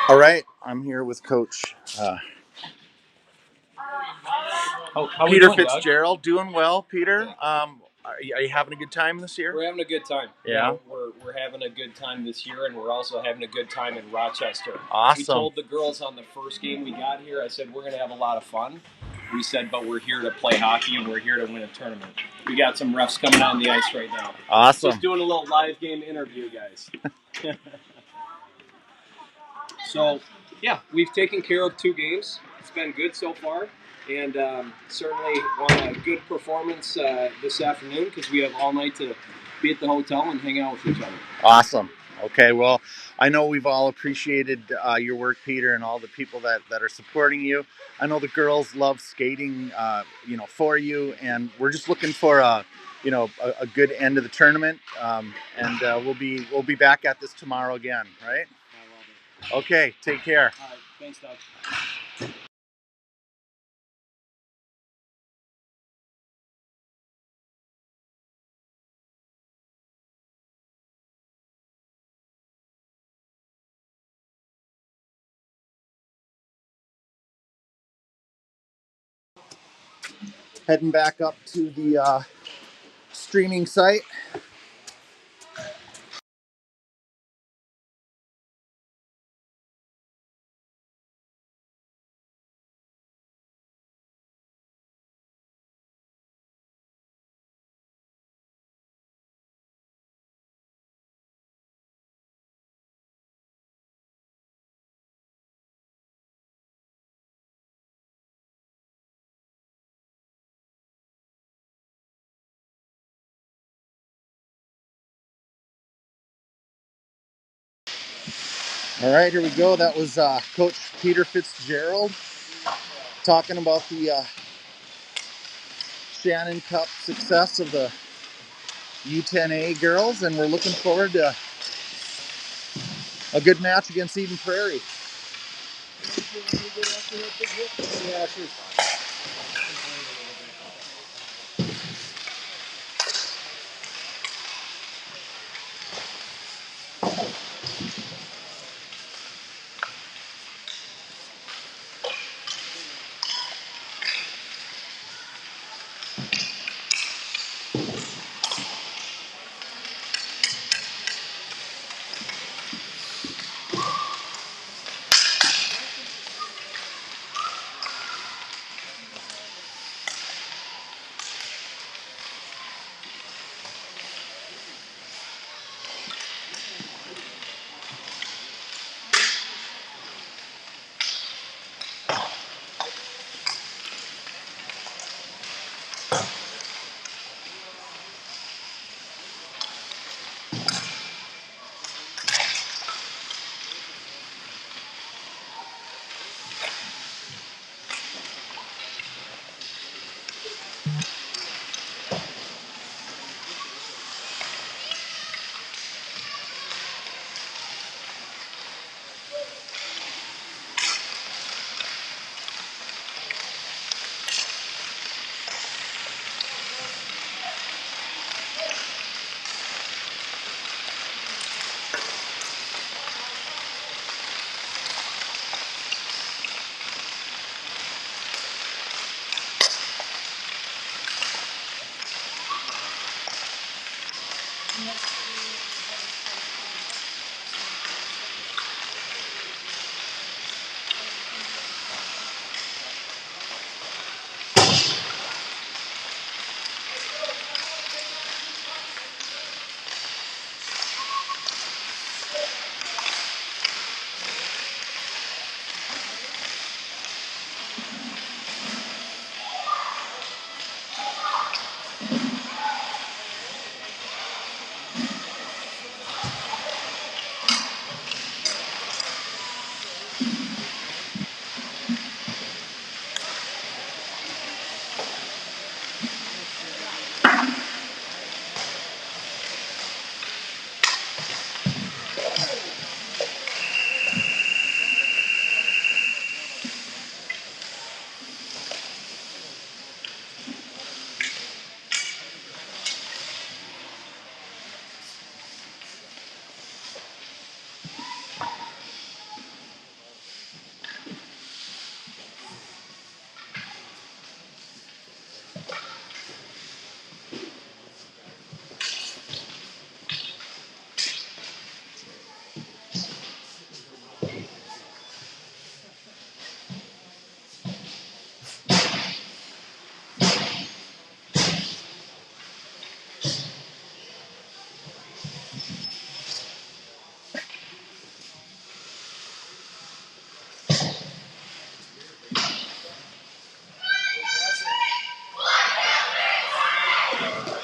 All right, I'm here with Coach How we Peter doing, Doug? Fitzgerald. Doing well, Peter. Are you having a good time this year? We're having a good time. Yeah. We're having a good time this year, and we're also having a good time in Rochester. We Awesome. told the girls on the first game we got here, I said, we're going to have a lot of fun. We said, but we're here to play hockey, and we're here to win a tournament. We got some refs coming on the ice right now. Awesome. Just doing a little live game interview, guys. So, yeah, we've taken care of 2 games. It's been good so far, and certainly want a good performance this afternoon because we have all night to be at the hotel and hang out with each other. Awesome. Okay, well, I know we've all appreciated your work, Peter, and all the people that are supporting you. I know the girls love skating, for you, and we're just looking for a good end of the tournament. And we'll be back at this tomorrow again, right? I love it. Okay, take care. All right, thanks, Doug. heading back up to the streaming site. All right, here we go. That was Coach Peter Fitzgerald talking about the Shannon Cup success of the U10A girls, and we're looking forward to a good match against Eden Prairie. Yeah, sure.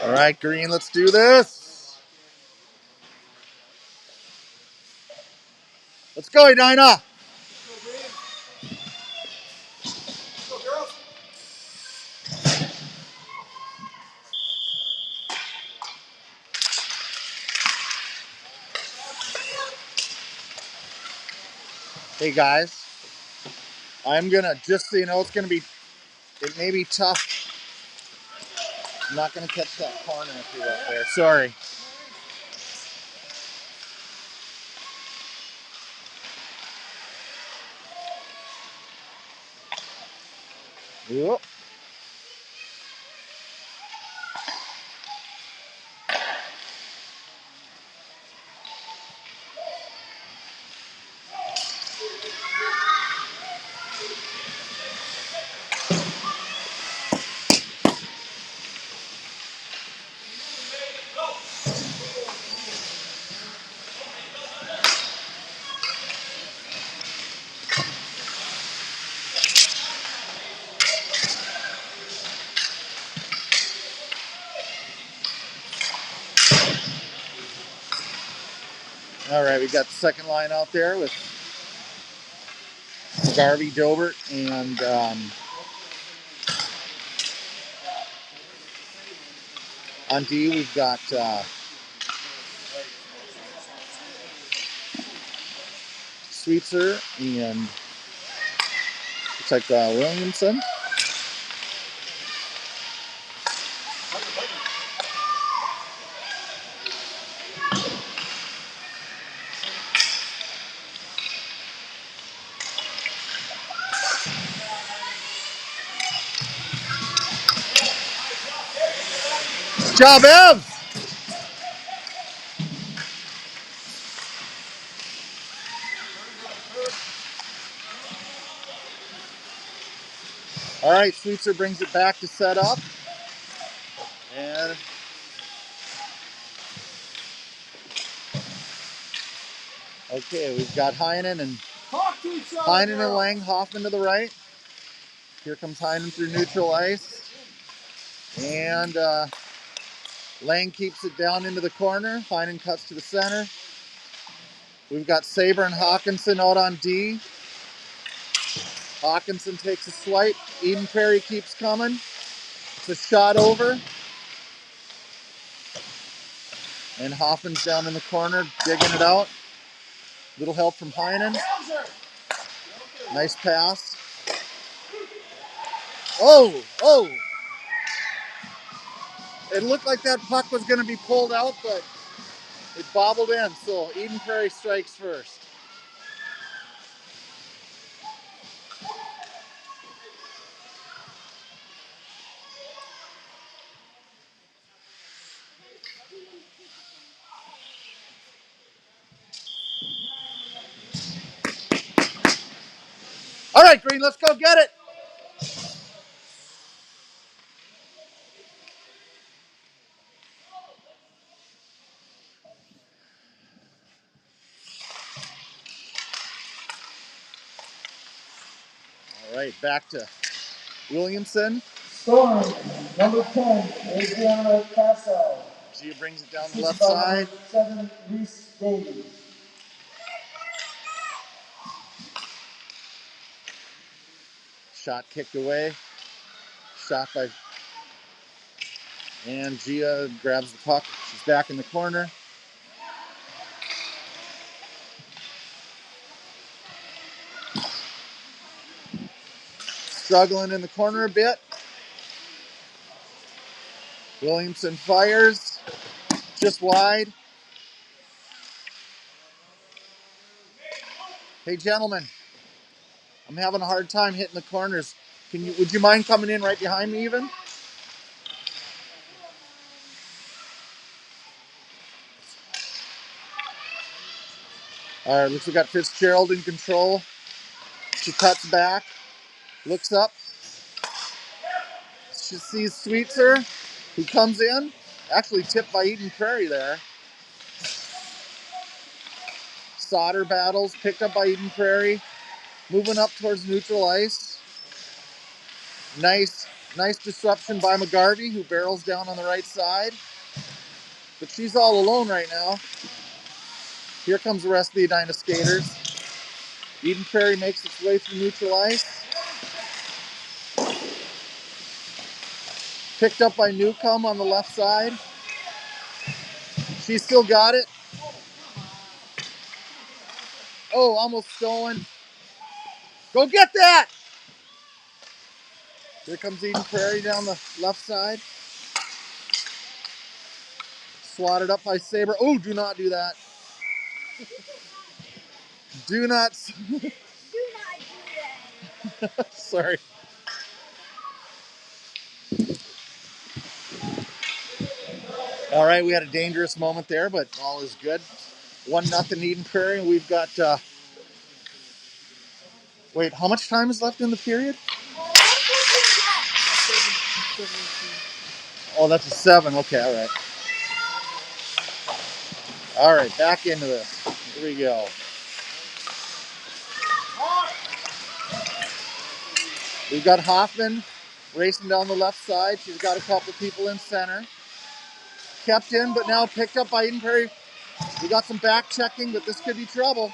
All right, Green, let's do this. Let's go, Edina. Hey guys, I'm gonna, just so you know, it may be tough. I'm not gonna catch that corner if you're up there. Sorry. Whoop. All right, we got the second line out there with Garvey, Dobert, and on D we've got Sweetser and looks like Williamson. Good job, Ev! All right, Sweetser brings it back to set up. And okay, we've got Heinen and Lang, Hoffman to the right. Here comes Heinen through neutral ice. And Lang keeps it down into the corner. Heinen cuts to the center. We've got Saber and Hawkinson out on D. Hawkinson takes a swipe. Eden Prairie keeps coming. It's a shot over. And Hoffman's down in the corner, digging it out. Little help from Heinen. Nice pass. Oh! It looked like that puck was going to be pulled out, but it bobbled in. So Eden Prairie strikes first. All right, Green, let's go get it. All right, back to Williamson. Storm, number 10, Adriana Castle. Gia brings it down the left side. 7, Reese Davies. Shot kicked away. Shot by... And Gia grabs the puck. She's back in the corner. Struggling in the corner a bit. Williamson fires. Just wide. Hey, gentlemen. I'm having a hard time hitting the corners. Would you mind coming in right behind me even? All right, looks like we got Fitzgerald in control. She cuts back, looks up. She sees Sweetser, who comes in. Actually tipped by Eden Prairie there. Sauter battles, picked up by Eden Prairie. Moving up towards neutral ice. Nice disruption by McGarvey, who barrels down on the right side. But she's all alone right now. Here comes the rest of the Edina skaters. Eden Prairie makes its way through neutral ice. Picked up by Newcomb on the left side. She's still got it. Oh, almost stolen. Go get that! Here comes Eden Prairie down the left side. Swatted up by Saber. Oh, do not do that. Do not. Sorry. All right, we had a dangerous moment there, but all is good. 1-0 Eden Prairie. We've got, wait, how much time is left in the period? Oh, that's a 7. Okay, all right. All right, back into this. Here we go. We've got Hoffman racing down the left side. She's got a couple people in center. Kept in, but now picked up by Eden Prairie. We got some back checking, but this could be trouble.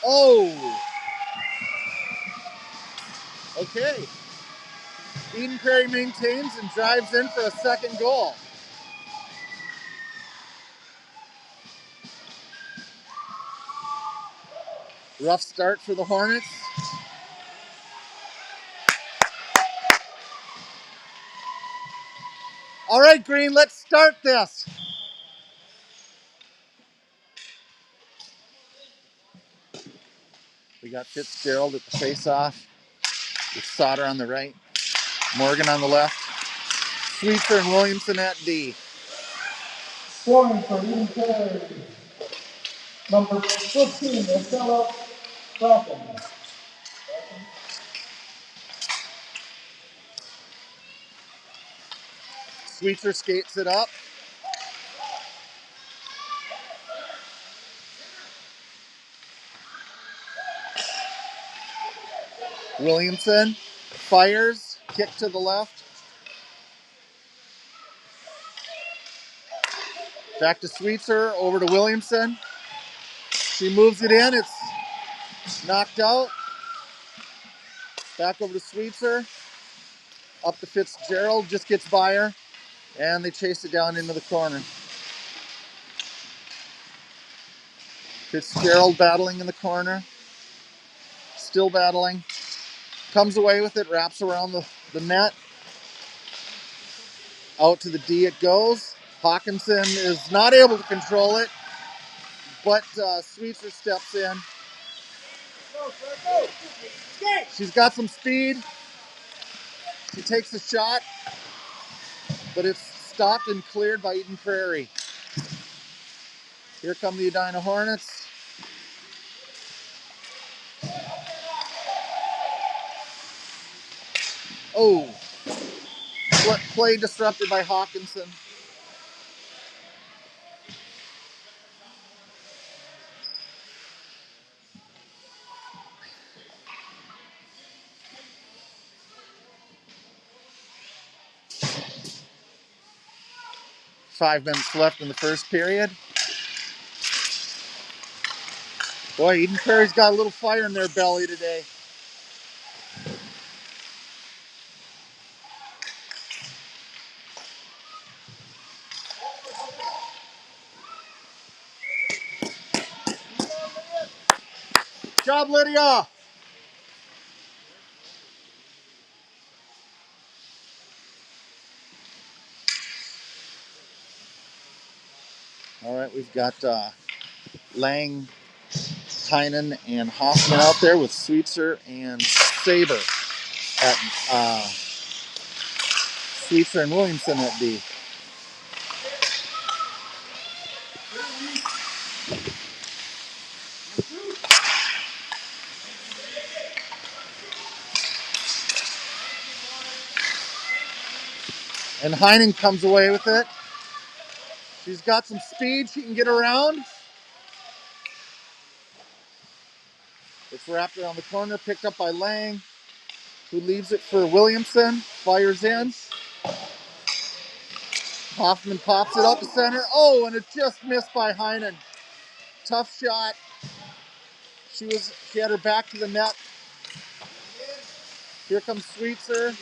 Oh! Okay. Eden Prairie maintains and drives in for a second goal. Rough start for the Hornets. All right, Green, let's start this. We got Fitzgerald at the face-off with Sauter on the right, Morgan on the left, Sweetser and Williamson at D. Scoring for Eden Prairie, number 15, Estella Bracken. Sweetser skates it up. Williamson fires, kick to the left. Back to Sweetser, over to Williamson. She moves it in, it's knocked out. Back over to Sweetser. Up to Fitzgerald, just gets by her. And they chase it down into the corner. Fitzgerald battling in the corner. Still battling. Comes away with it, wraps around the net. Out to the D it goes. Hawkinson is not able to control it, but Sweetser steps in. She's got some speed. She takes a shot, but it's stopped and cleared by Eden Prairie. Here come the Edina Hornets. Oh, play disrupted by Hawkinson. Five minutes left in the first period. Boy, Eden Prairie's got a little fire in their belly today. Good job, Lydia. All right, we've got Lang, Tynan, and Hoffman out there with Sweetser and Saber at Sweetser and Williamson at D. And Heinen comes away with it. She's got some speed. She can get around. It's wrapped around the corner, picked up by Lang, who leaves it for Williamson. Fires in. Hoffman pops it up to center. Oh, and it just missed by Heinen. Tough shot. She had her back to the net. Here comes Sweetser.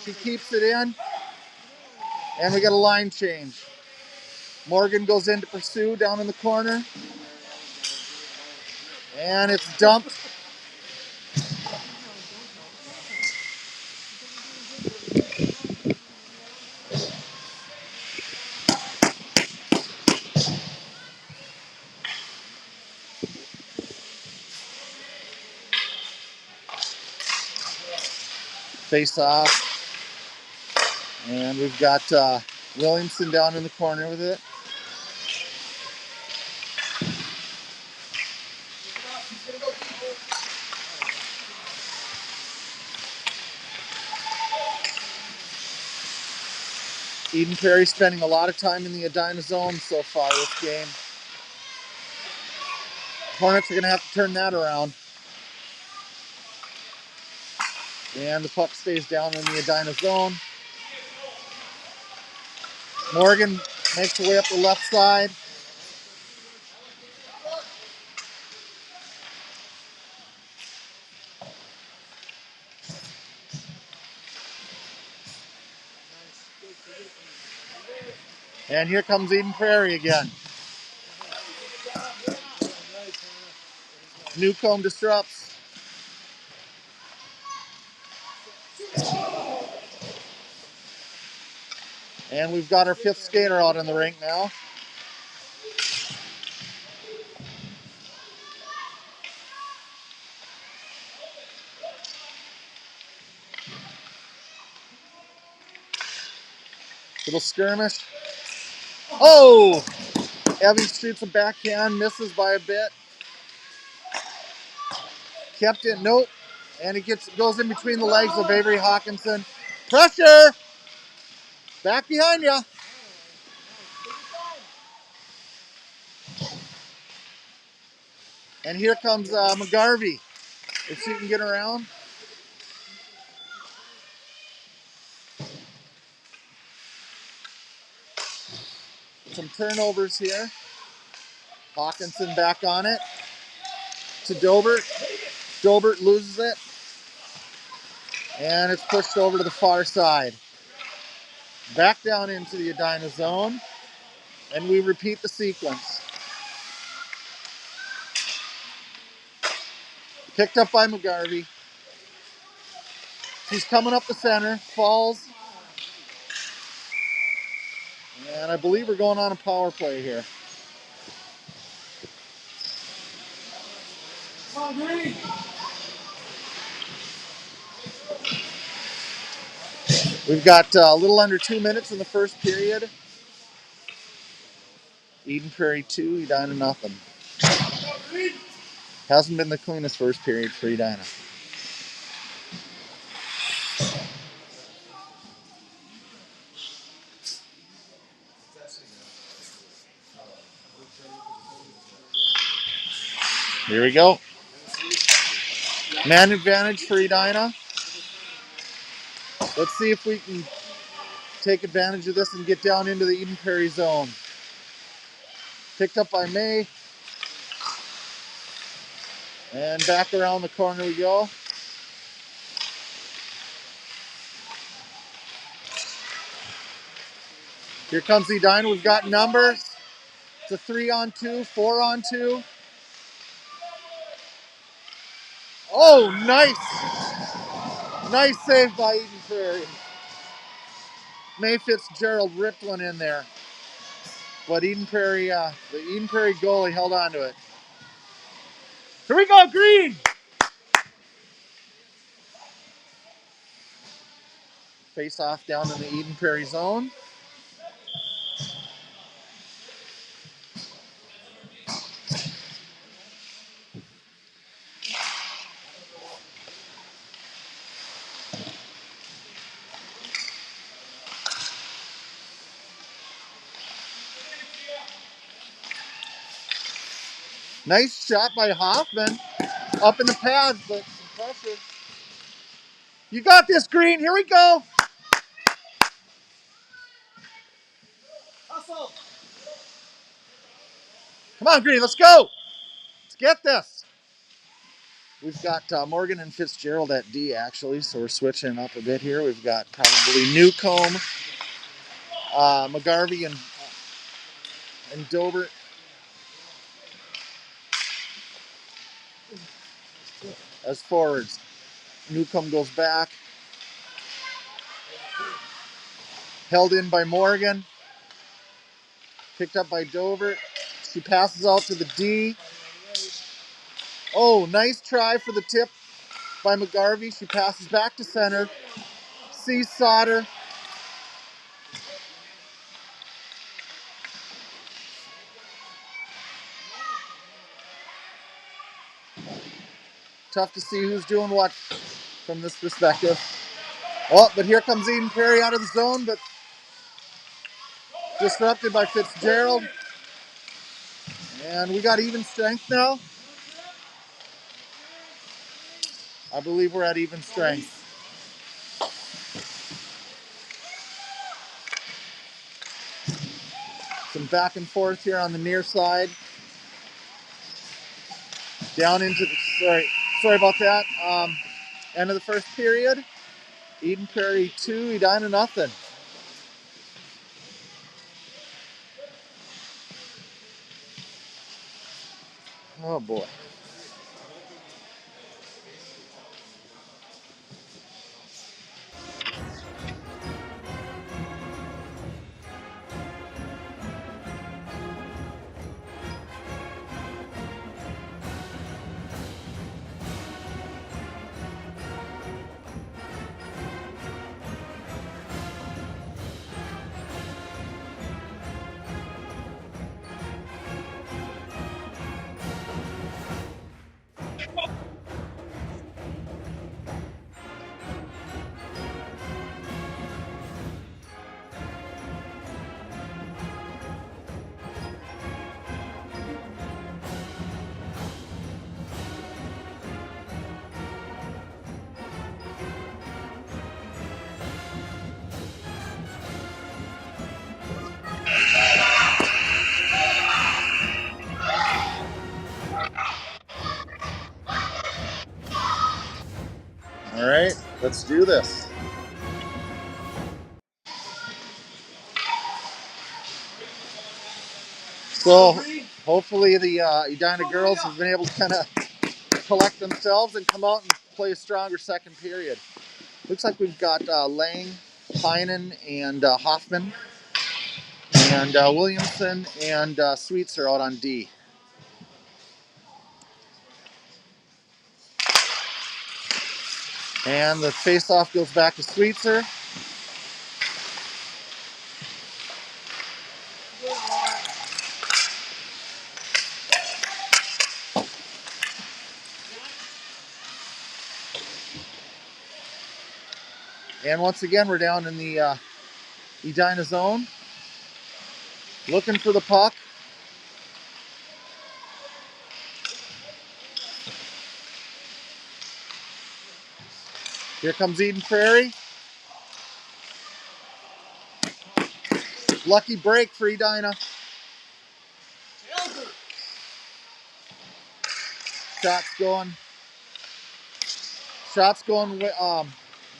She keeps it in. And we got a line change. Morgan goes in to pursue down in the corner. And it's dumped. Face off. And we've got Williamson down in the corner with it. Eden Prairie spending a lot of time in the Edina zone so far this game. Hornets are going to have to turn that around. And the puck stays down in the Edina zone. Morgan makes her way up the left side. And here comes Eden Prairie again. Newcomb disrupts. And we've got our fifth skater out in the rink now. Little skirmish. Oh! Evie shoots a backhand, misses by a bit. Kept it, nope. And it goes in between the legs of Avery Hawkinson. Pressure! Back behind you. And here comes McGarvey. If she can get around. Some turnovers here. Hawkinson back on it. To Dobert. Dobert loses it. And it's pushed over to the far side. Back down into the Edina zone. And we repeat the sequence. Picked up by McGarvey. She's coming up the center. Falls. And I believe we're going on a power play here. We've got a little under 2 minutes in the first period. Eden Prairie 2, Edina nothing. Hasn't been the cleanest first period for Edina. Here we go. Man advantage for Edina. Let's see if we can take advantage of this and get down into the Eden Prairie zone. Picked up by May. And back around the corner we go. Here comes Edina. We've got numbers. It's a 3-on-2, 4-on-2. Oh, nice. Nice save by Eden Prairie. May Fitzgerald ripped one in there. But Eden Prairie, the Eden Prairie goalie held on to it. Here we go, Green! Face off down in the Eden Prairie zone. Nice shot by Hoffman. Up in the pads, but some pressure. You got this, Green. Here we go. Hustle. Come on, Green. Let's go. Let's get this. We've got Morgan and Fitzgerald at D, actually, so we're switching up a bit here. We've got probably Newcomb, McGarvey, and Dobert. As forwards. Newcomb goes back. Held in by Morgan. Picked up by Dobert. She passes out to the D. Oh, nice try for the tip by McGarvey. She passes back to center. Sees Sauter. Tough to see who's doing what from this perspective. Oh, but here comes Eden Prairie out of the zone, but Disrupted by Fitzgerald. And we got even strength now. I believe we're at even strength. Some back and forth here on the near side. Down into the, sorry about that. End of the first period. Eden Prairie 2, Edina nothing. Oh boy. All right, let's do this. So hopefully the Edina girls have been able to kind of collect themselves and come out and play a stronger second period. Looks like we've got Lang, Heinen, and Hoffman, and Williamson and Sweets are out on D. And the face-off goes back to Sweetser. And once again, we're down in the Edina zone. Looking for the puck. Here comes Eden Prairie. Lucky break for Edina. Shots going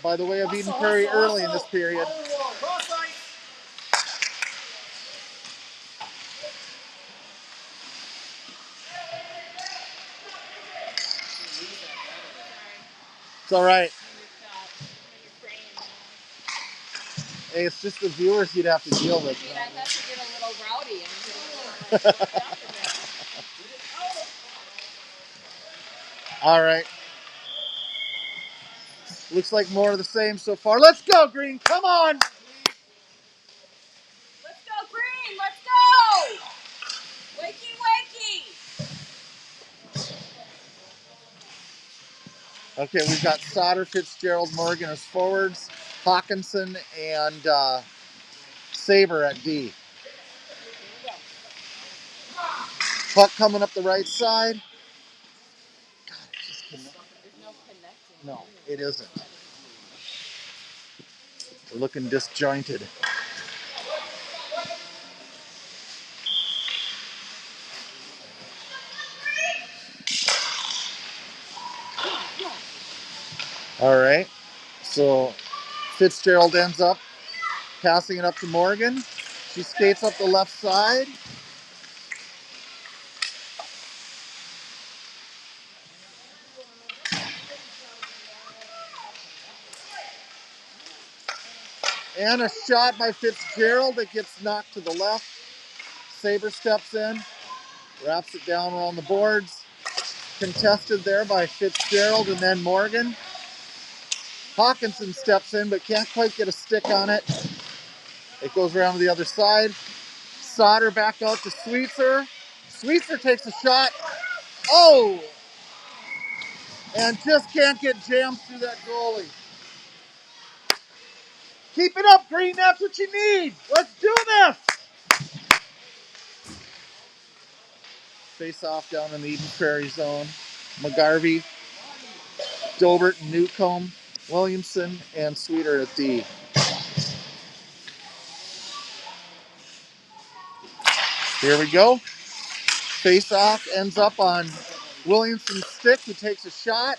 by the way of Eden Prairie early in this period. It's all right. Hey, it's just the viewers you'd have to deal with. Dude, I'd have to get a little rowdy and get a little worked up in there. All right. Looks like more of the same so far. Let's go, Green. Come on. Let's go, Green. Let's go. Wakey, wakey. Okay, we've got Sauter, Fitzgerald, Morgan as forwards, Hawkinson, and Saber at D. Puck coming up the right side. God, There's no connecting. no, it isn't. We're looking disjointed. All right. So Fitzgerald ends up passing it up to Morgan. She skates up the left side. And a shot by Fitzgerald that gets knocked to the left. Saber steps in, wraps it down around the boards. Contested there by Fitzgerald and then Morgan. Hawkinson steps in but can't quite get a stick on it. It goes around to the other side. Sauter back out to Sweetser. Sweetser takes a shot. Oh! And just can't get jammed through that goalie. Keep it up, Green. That's what you need. Let's do this. Face off down in the Eden Prairie zone. McGarvey, Dobert, Newcomb, Williamson, and Sweeter at D. Here we go. Face off ends up on Williamson's stick, who takes a shot.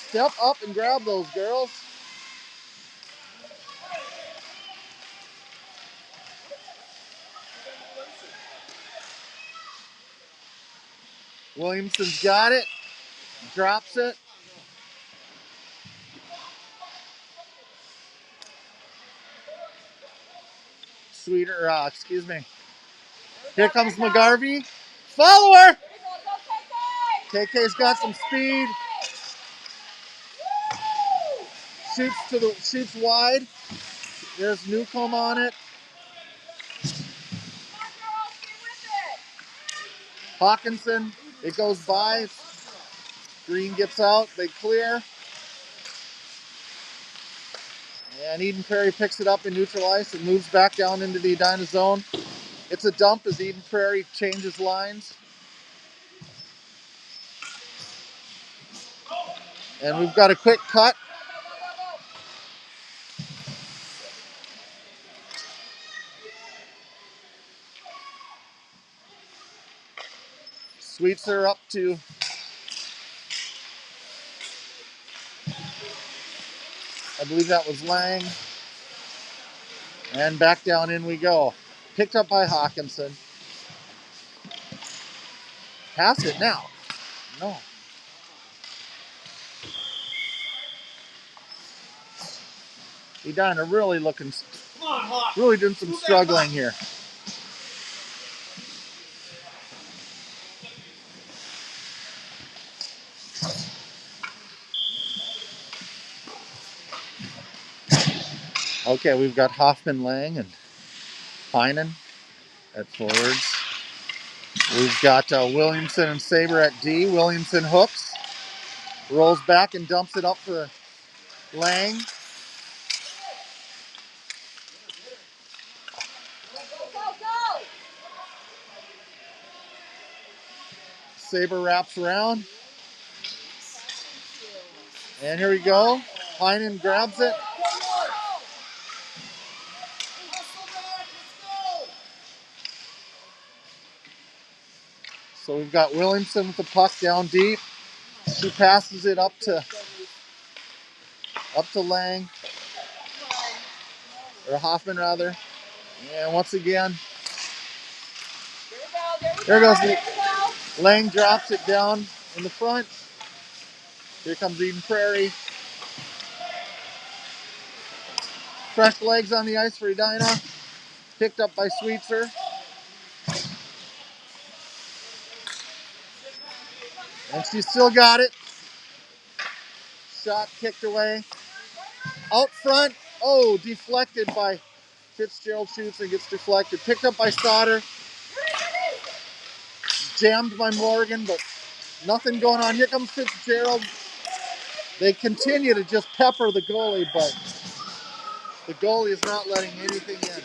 Step up and grab those, girls. Williamson's got it. Drops it. Sweeter, excuse me. Here comes McGarvey. Follower! KK's got some speed. Shoots wide. There's Newcomb on it. Hawkinson, it goes by. Green gets out. They clear. And Eden Prairie picks it up in neutral ice and moves back down into the Edina zone. It's a dump as Eden Prairie changes lines. And we've got a quick cut. Sweetser up to, I believe that was Lang. And back down in we go. Picked up by Hawkinson. Pass it now. No. Edina really doing some struggling here. Okay, we've got Hoffman, Lang, and Heinen at forwards. We've got Williamson and Saber at D. Williamson hooks, rolls back and dumps it up for Lang. Saber wraps around. And here we go. Heinen grabs it. So we've got Williamson with the puck down deep. She passes it up to Lang, or Hoffman rather. And once again, there goes Lang drops it down in the front. Here comes Eden Prairie. Fresh legs on the ice for Edina. Picked up by Sweetser. And she's still got it. Shot kicked away. Out front. Oh, deflected by Fitzgerald. Shoots and gets deflected. Picked up by Sauter. Jammed by Morgan, but nothing going on. Here comes Fitzgerald. They continue to just pepper the goalie, but the goalie is not letting anything in.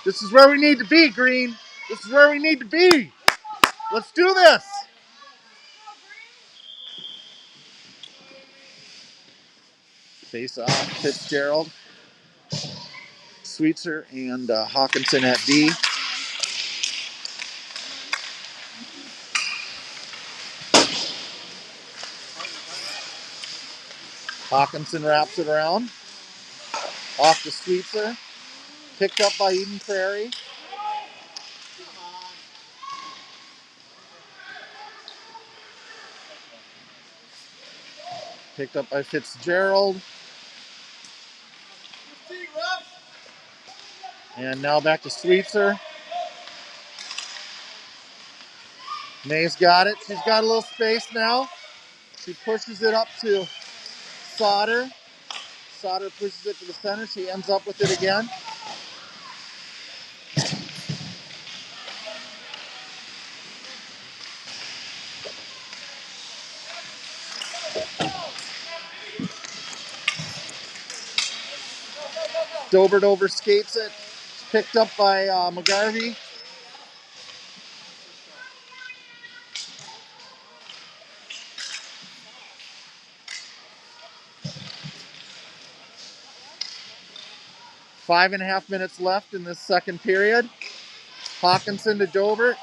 This is where we need to be, Green. This is where we need to be. Let's do this. Face off, Fitzgerald, Sweetser, and Hawkinson at D. Hawkinson wraps it around. Off to Sweetser. Picked up by Eden Prairie. Picked up by Fitzgerald. And now back to Sweetser. May's got it. She's got a little space now. She pushes it up to Sauter. Sauter pushes it to the center. She ends up with it again. Dobert overskates it. Picked up by McGarvey. 5.5 minutes left in this second period. Hawkinson to Dover.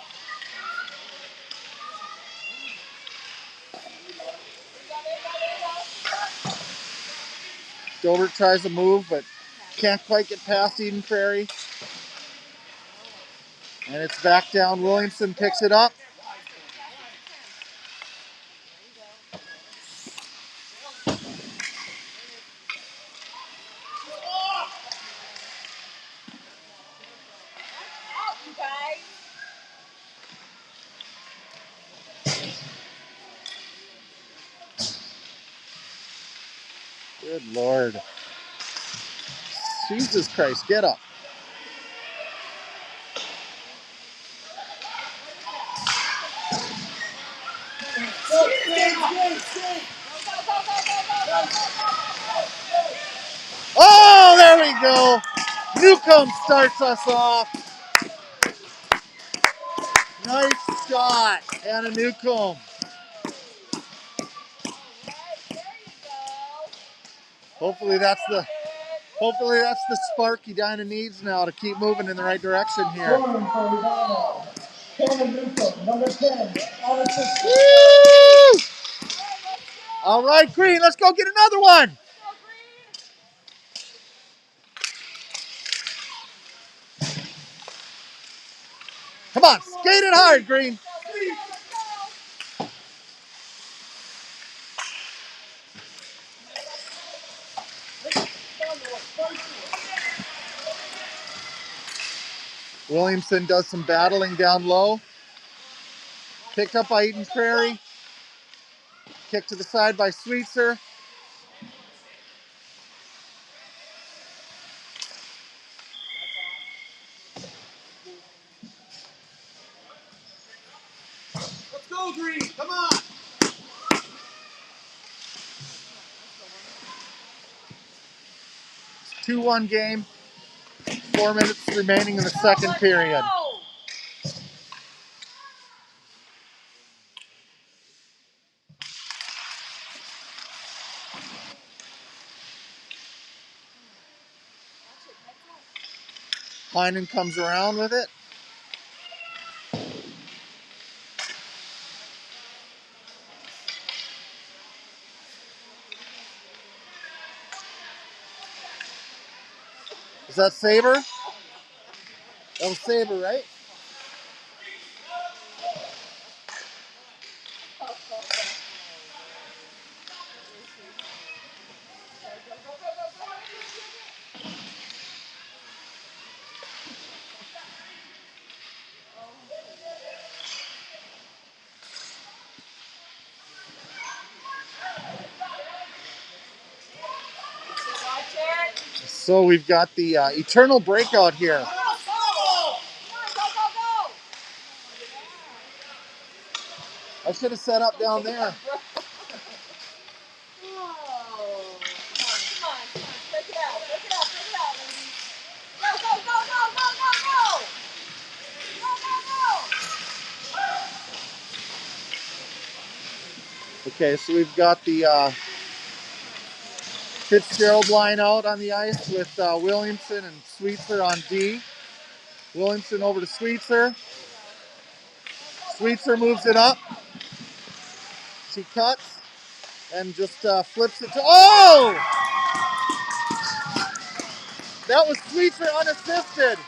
Dover tries to move, but can't quite get past Eden Prairie. And it's back down. Williamson picks it up. Good Lord. Jesus Christ, get up. Oh, there we go. Newcomb starts us off. Nice shot, Anna Newcomb. Hopefully that's the spark Edina needs now to keep moving in the right direction here. Scoring for Edina, Shannon Newcomb, number 10, unassisted. Woo! All right, Green, let's go get another one. Come on, skate it hard, Green. Williamson does some battling down low. Picked up by Eden Prairie. Kick to the side by Sweetser. Let's go, Green. Come on. 2-1 game. 4 minutes remaining in the second period. Heinen comes around with it. Is that Saber? That was Saber, right? So we've got the eternal breakout here. I should have set up down there. Okay, so we've got the Fitzgerald line out on the ice with Williamson and Sweetser on D. Williamson over to Sweetser. Sweetser moves it up. She cuts and just flips it to... Oh! That was Sweetser unassisted.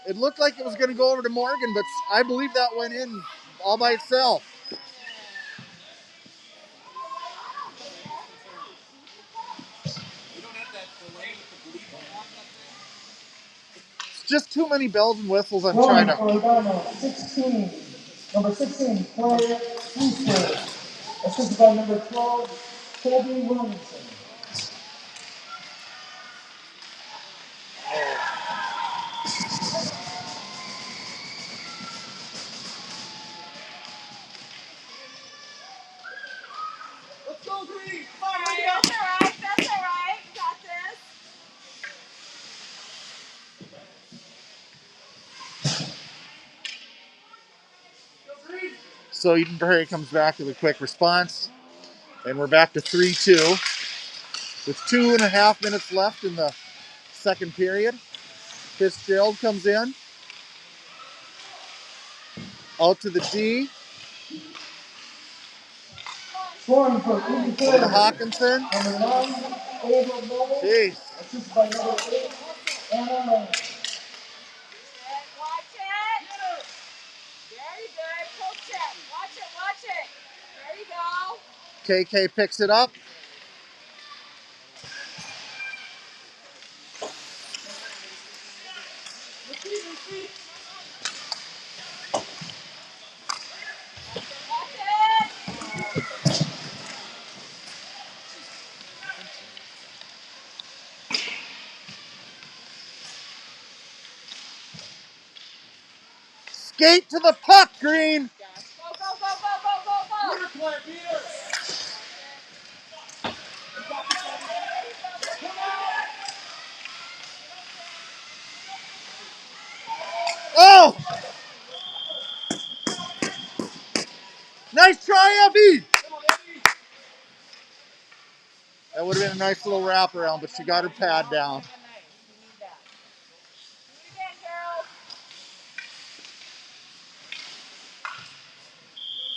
It looked like it was going to go over to Morgan, but I believe that went in all by itself. It's just too many bells and whistles. I'm trying to... For Edina, 16, number 16, Prairie, Eastwood. Assisted by number 12, Colby Williamson. Let's go, Green. That's all right. That's all right. Got this. So Eden Prairie comes back with a quick response. And we're back to 3-2. With 2.5 minutes left in the second period. Fitzgerald comes in. Out to the D. Scoring for Edina Over to Prairie, Hawkinson. number 9, Ava Noble, Jeez. assisted by number 8, Anna Lane. Watch it. Very good. Pull check. Watch it. Watch it. There you go. KK picks it up. Watch it. Skate to the puck, Green. Go, go, go, go, go, go, go. Oh! Nice try, Evie! That would have been a nice little wraparound, but she got her pad down.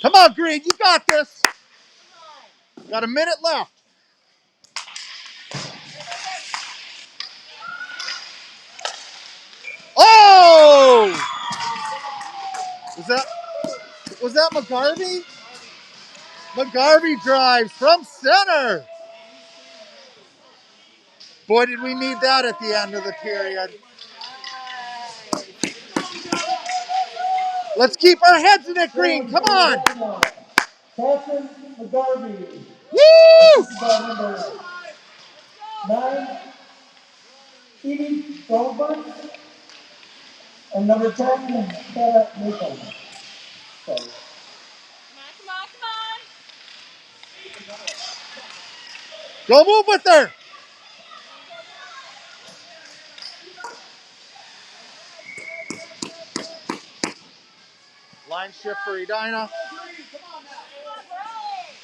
Come on, Green, you got this. Got a minute left. Oh! Was that McGarvey? McGarvey drives from center. Boy, did we need that at the end of the period. Let's keep our heads in it, Green. Come on. Catherine McGarvey, Woo! assisted by number 9, Edie Goldberg, and number 10, Hannah Nathan. Sorry. Come on, come on. Go move with her. Line shift for Edina.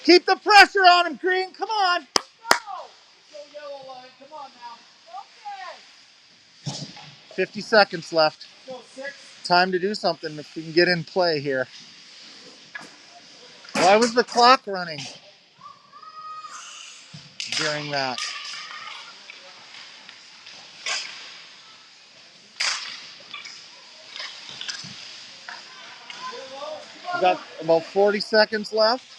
Keep the pressure on him, Green. Come on. 50 seconds left. Time to do something if we can get in play here. Why was the clock running during that? We got about 40 seconds left.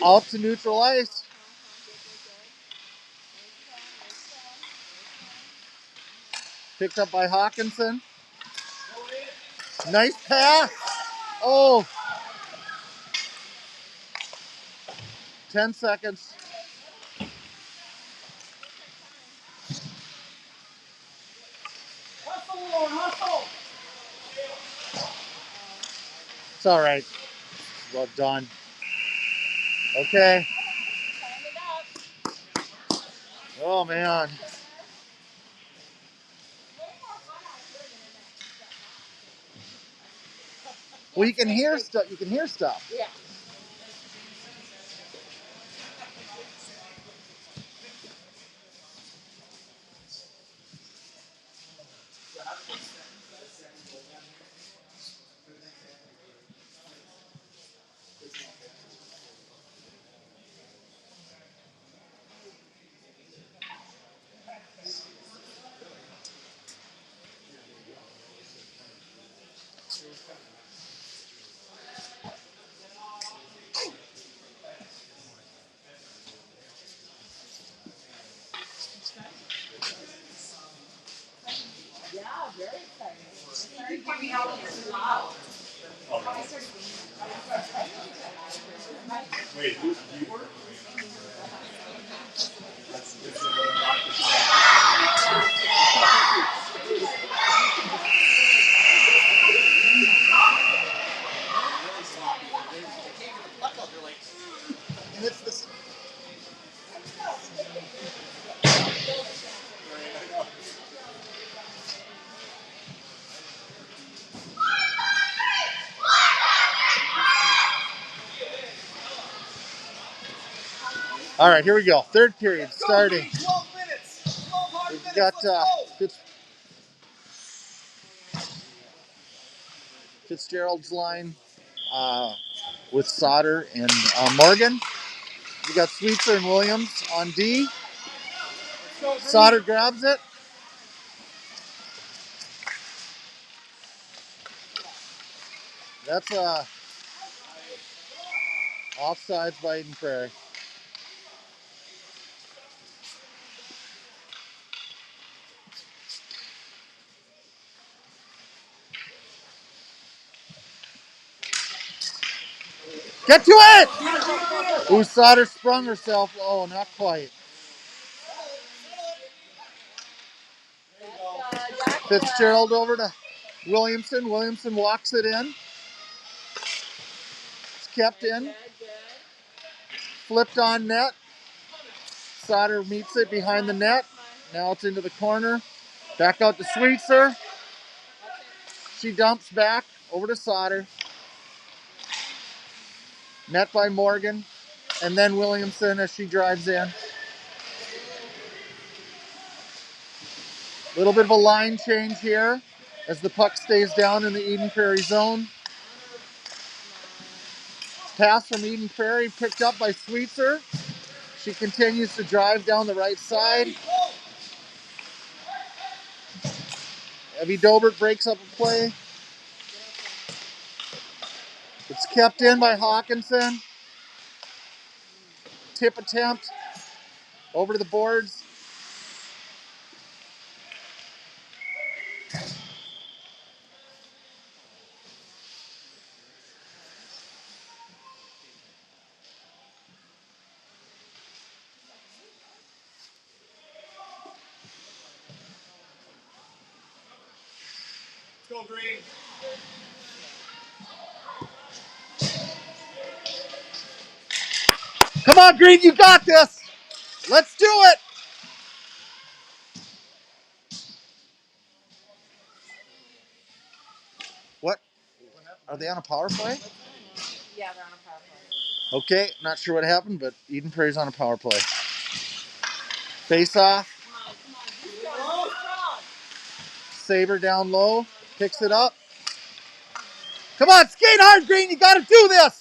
Out to neutral ice. Picked up by Hawkinson. Nice pass. Oh. 10 seconds. It's all right. Well done. Okay. Oh, man. Well, you can hear stuff. You can hear stuff. Yeah. And it's the All right, here we go. Third period starting. 12 minutes. 12 hard We've minutes. got Let's go. Fitzgerald's line with Sauter and Morgan. We got Sweetser and Williams on D. Sauter grabs it. That's offsides by Eden Prairie. Get to it! Ooh, Sauter sprung herself. Oh, not quite. Fitzgerald over to Williamson. Williamson walks it in. It's kept in. Flipped on net. Sauter meets it behind the net. Now it's into the corner. Back out to Sweetser. She dumps back over to Sauter. Net by Morgan. And then Williamson as she drives in. A little bit of a line change here as the puck stays down in the Eden Prairie zone. Pass from Eden Prairie picked up by Sweetser. She continues to drive down the right side. Evie Dobert breaks up a play. It's kept in by Hawkinson. Tip attempt over to the boards. Let's go, Green. Come on, Green, you got this. Let's do it. What? Are they on a power play? Yeah, they're on a power play. Okay, not sure what happened, but Eden Prairie's on a power play. Face off. Come on, be strong. Saber down low. Picks it up. Come on, skate hard, Green. You got to do this.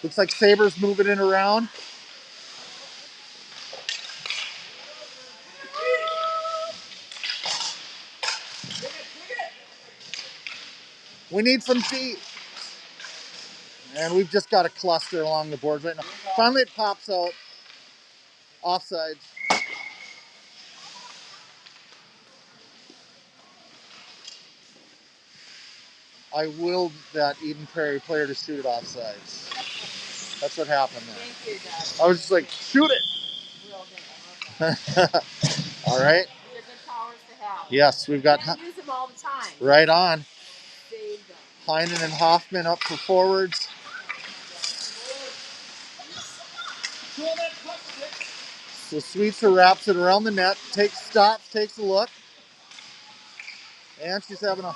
Looks like Saber's moving it around. We need some feet. And we've just got a cluster along the boards right now. Finally, it pops out. Offsides. I willed that Eden Prairie player to shoot it offsides. That's what happened there. Thank you, Dad. I was just like, shoot it. Real good. I love that. All right. These are good powers to have. Yes, we've got Can't use them all the time. right on. Save them. Heinen and Hoffman up for forwards. So Sweetser wraps it around the net, stops, takes a look. And she's having a...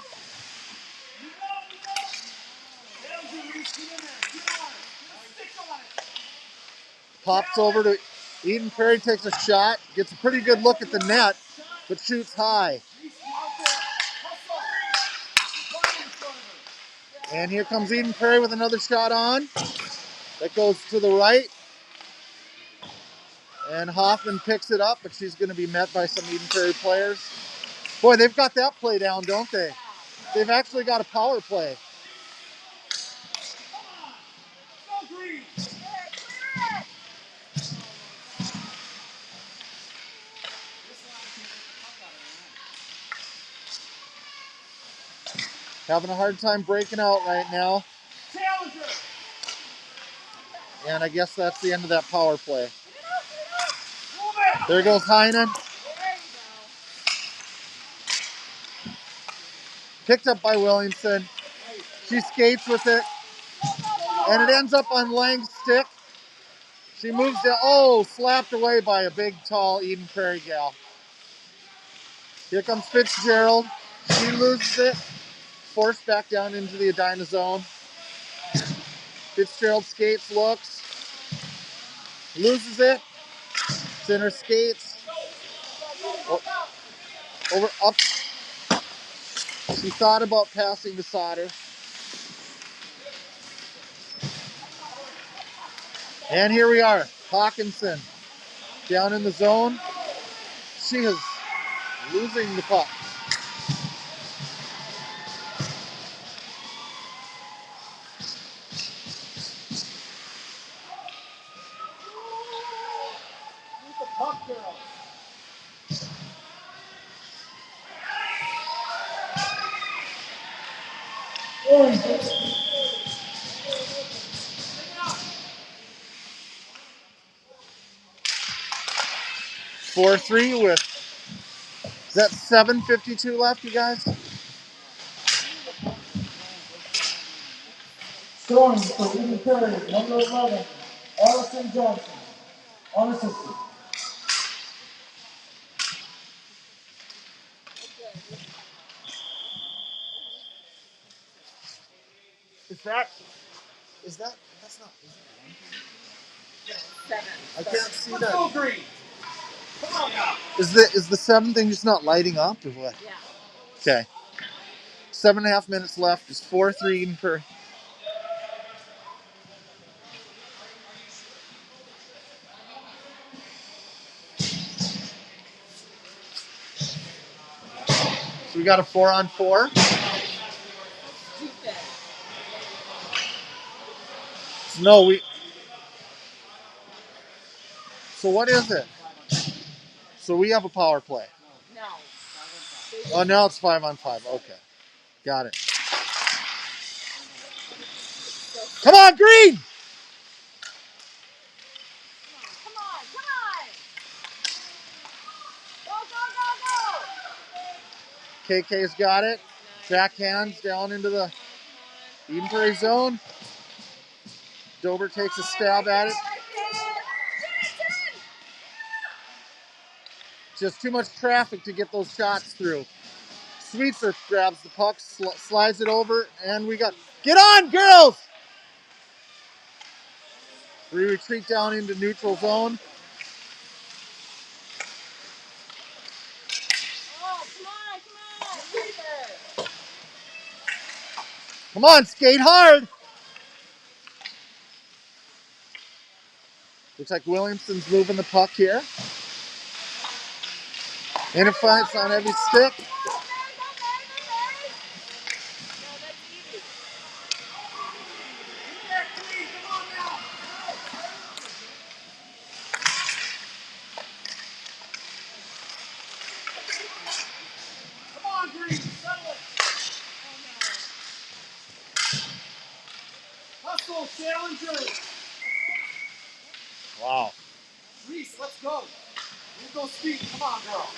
Pops over to Eden Prairie, takes a shot, gets a pretty good look at the net, but shoots high. And here comes Eden Prairie with another shot on. That goes to the right. And Hoffman picks it up, but she's going to be met by some Eden Prairie players. Boy, they've got that play down, don't they? They've actually got a power play. Having a hard time breaking out right now. And I guess that's the end of that power play. There goes Heinen. Picked up by Williamson. She skates with it. And it ends up on Lang's stick. She moves down. Oh, slapped away by a big, tall Eden Prairie gal. Here comes Fitzgerald. She loses it. Forced back down into the Edina zone. Fitzgerald skates, looks, loses it. It's in her skates. Over, up. She thought about passing to Sauter. And here we are. Hawkinson down in the zone. She is losing the puck. Puck girl. Orange. 4-3 with, is that 7:52 left, you guys? Scoring for Eden Prairie, number 11, Allison Johnson, unassisted. That's not, Seven. I can't see that. Go green. Come on now. Is the 7 thing just not lighting up or what? Yeah. Okay. 7.5 minutes left. It's 4-3 Eden Prairie. So we got a 4-on-4. Stupid. No, we. So what is it? So we have a power play. No. Oh, now it's 5-on-5. Okay, got it. Come on, Green! Come on, come on. Go, go, go, go. KK's got it. Backhands down into the Eden Prairie zone. Dober takes a stab at it. Just too much traffic to get those shots through. Sweetser grabs the puck, slides it over, and we got. Get on, girls! We retreat down into neutral zone. Oh, come on, come on. Peter. Come on, skate hard! Looks like Williamson's moving the puck here. Interfights on every stick. Come on, green. Settle it. Hustle, challenger. Wow. Reese, let's go. Use those feet. Come on, girl.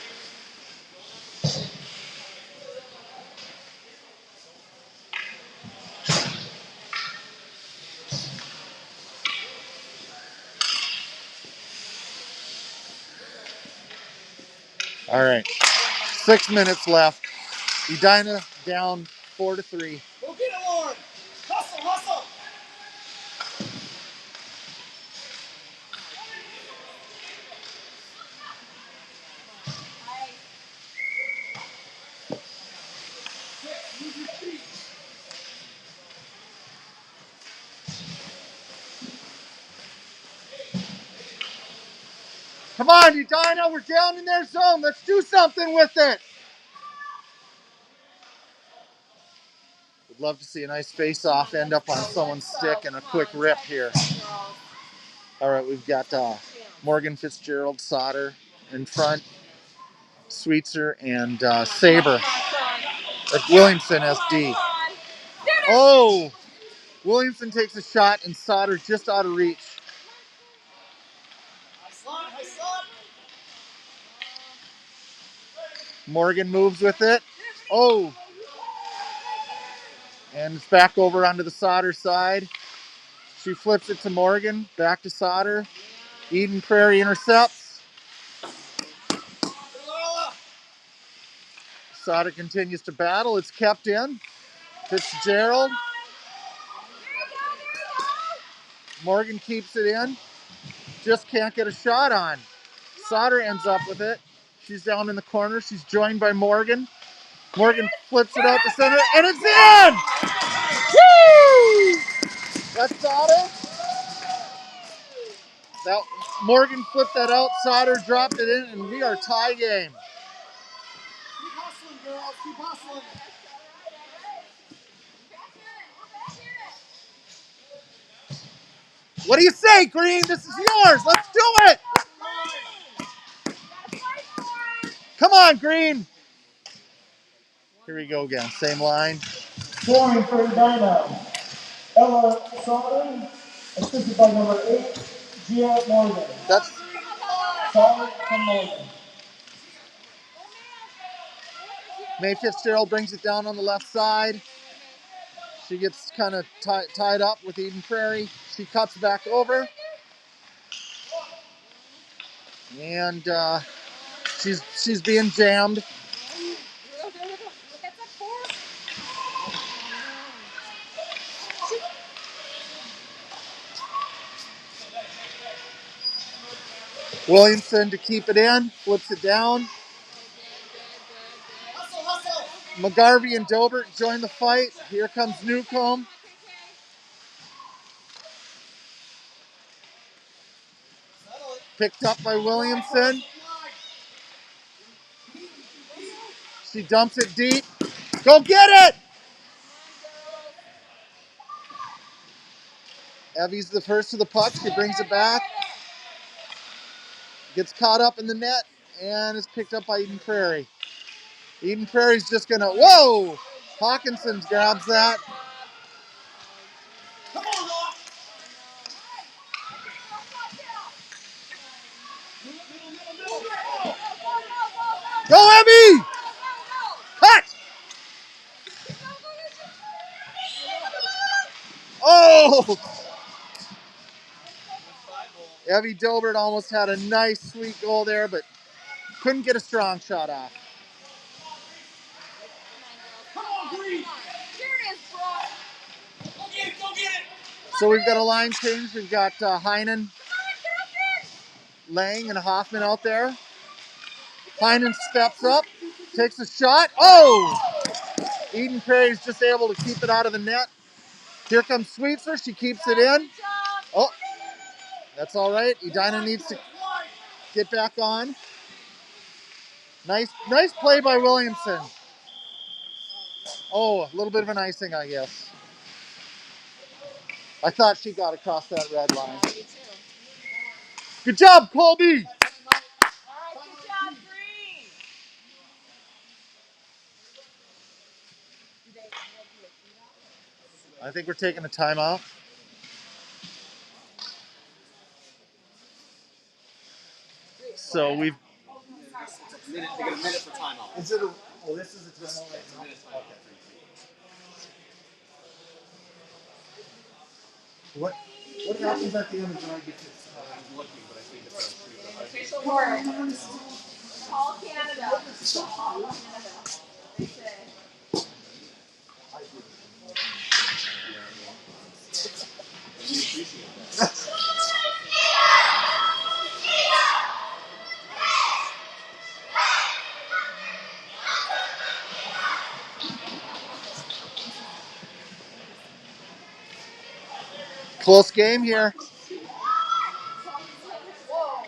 All right. 6 minutes left. Edina down 4-3. Go get it, Lauren. Hustle, hustle. Use your feet. Come on, Edina, we're down in their zone. Let's do something with it. Would love to see a nice face-off end up on someone's stick and a quick rip here. All right, we've got Morgan Fitzgerald, Sauter in front, Sweetser, and Saber. Williamson SD. Oh! Williamson takes a shot and Sauter just out of reach. Nice slot. Morgan moves with it. Oh! And it's back over onto the Sauter side. She flips it to Morgan, back to Sauter. Eden Prairie intercepts. Sauter continues to battle. It's kept in. Fitzgerald. Morgan keeps it in. Just can't get a shot on. Sauter ends up with it. She's down in the corner. She's joined by Morgan. Morgan flips it out the center, and it's in! Woo! That's Sauter. That Morgan flipped that out. Sauter dropped it in, and we are tie game. Keep hustling, girls. Keep hustling. What do you say, Green? This is yours. Let's do it. Come on, Green. Here we go again. Same line. Scoring for Edina, Ella Sauter, assisted by number 8, Gia Morgan. That's Sauter from Morgan. May Fitzgerald brings it down on the left side. She gets kind of tied up with Eden Prairie. She cuts back over. And she's being jammed. Williamson to keep it in, flips it down. McGarvey and Dobert join the fight. Here comes Newcomb. Picked up by Williamson. She dumps it deep. Go get it! Evie's the first to the puck. She brings it back. Gets caught up in the net and is picked up by Eden Prairie. Eden Prairie's just gonna, whoa! Hawkinson grabs that. Go, Evie! Cut! Oh! Evie Dobert almost had a nice, sweet goal there, but couldn't get a strong shot off. So we've got a line change. We've got Heinen, Lang, and Hoffman out there. Heinen steps up, takes a shot. Oh! Eden Prairie's just able to keep it out of the net. Here comes Sweetser. She keeps it in. Oh, that's all right. Edina needs to get back on. Nice play by Williamson. Oh, a little bit of an icing, I guess. I thought she got across that red line. Good job, Colby. I think we're taking a timeout. So we've. They get a minute for timeout. Is it a? Oh, this is a timeout right now. Okay. What happens at the end of the night? I'm looking, but I think it's Official word. Call Canada. Call Canada. They say. 'Close game here. Whoa.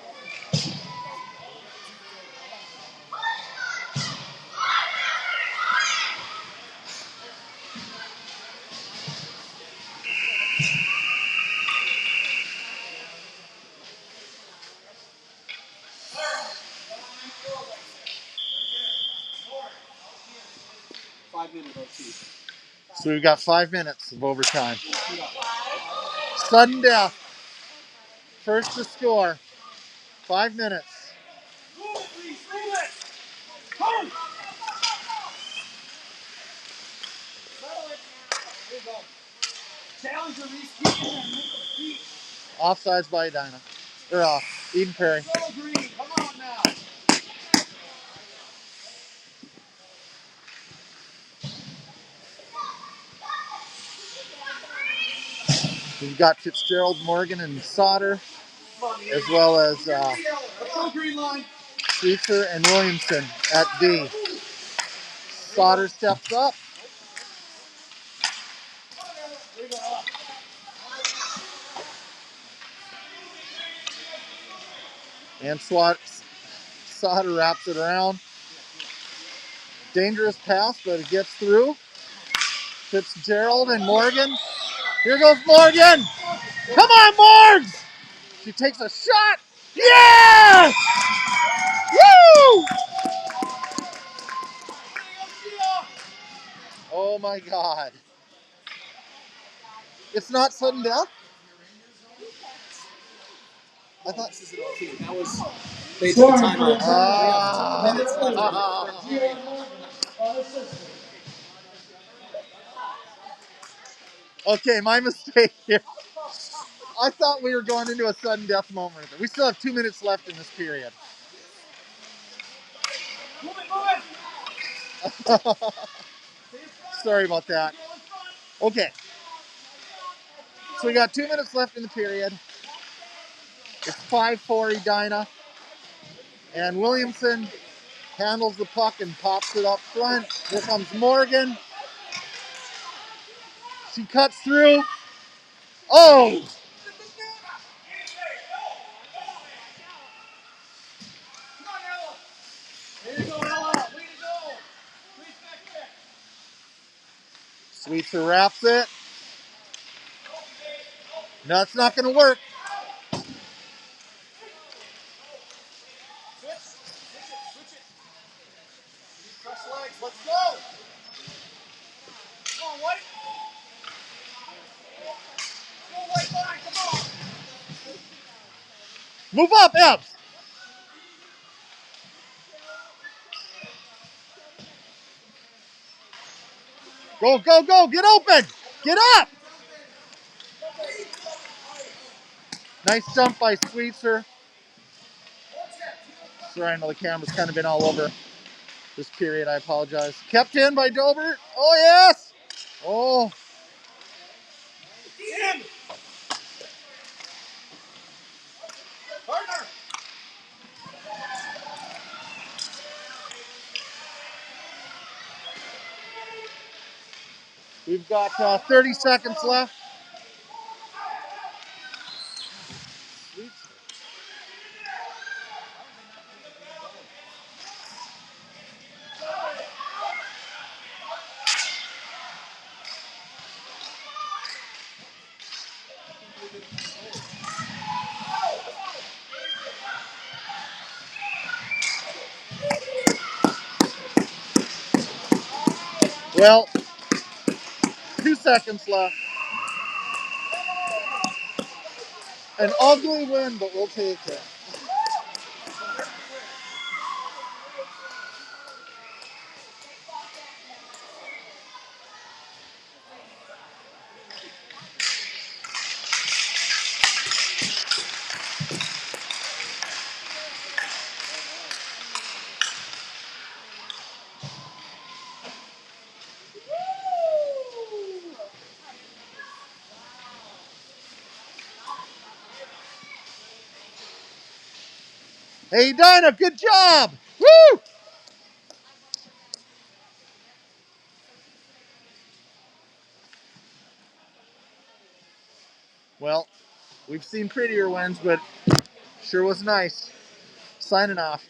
5 minutes OT. So we've got 5 minutes of overtime. Sudden death. First to score. 5 minutes. Offsides by Edina. or Eden Prairie. Go green. Come on now. We've got Fitzgerald, Morgan, and Sauter, as well as Go green line. Sweetser and Williamson at D. Sauter steps up. And Sauter wraps it around. Dangerous pass, but it gets through. Fitzgerald and Morgan. Here goes Morgan. Come on, Morgs! She takes a shot. Yes! Woo! Oh my God. It's not sudden death? I thought This is an OT. That was they took a Scoring for timeout. We have 2 number minutes left in the 8, third Gia period. Morgan, unassisted. Okay, my mistake here. I thought we were going into a sudden death moment. We still have 2 minutes left in this period. Move it. Sorry about that. Okay. So we got 2 minutes left in the period. It's 5-4 Edina. And Williamson handles the puck and pops it up front. Here comes Morgan. She cuts through. Oh! Sweetser wraps it. No, it's not going to work. Press legs. Let's go. Come on, White. Go, White line. Come on. Move up, Epps. Go, go, go. Get open. Get up. Nice jump by Sweetser. Sorry, I know the camera's kind of been all over this period. I apologize. Kept in by Dobert. Oh, yes. Oh. In. Partner. We've got 30 seconds left. Well, 2 seconds left. An ugly win, but we'll take it. Hey, Dinah, good job. Woo! Well, we've seen prettier wins, but sure was nice. Signing off.